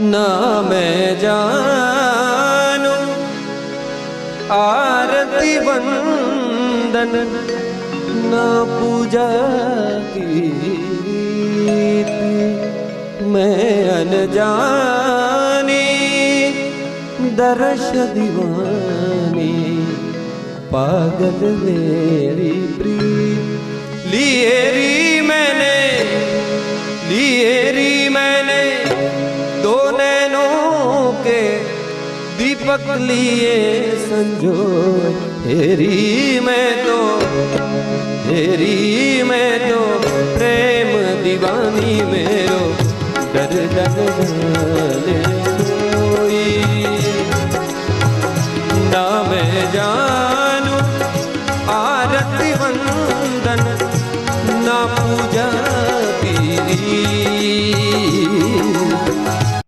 ना मैं जानू आरती वंदन ना पूजा गीत, मैं अनजानी दर्श दीवानी पागल मेरी प्रीत। लिए री मैंने दो नैनों के दीपक लिए संजोए। हेरी मैं तो प्रेम दीवानी मेरो डर जाने कोई ना मैं जान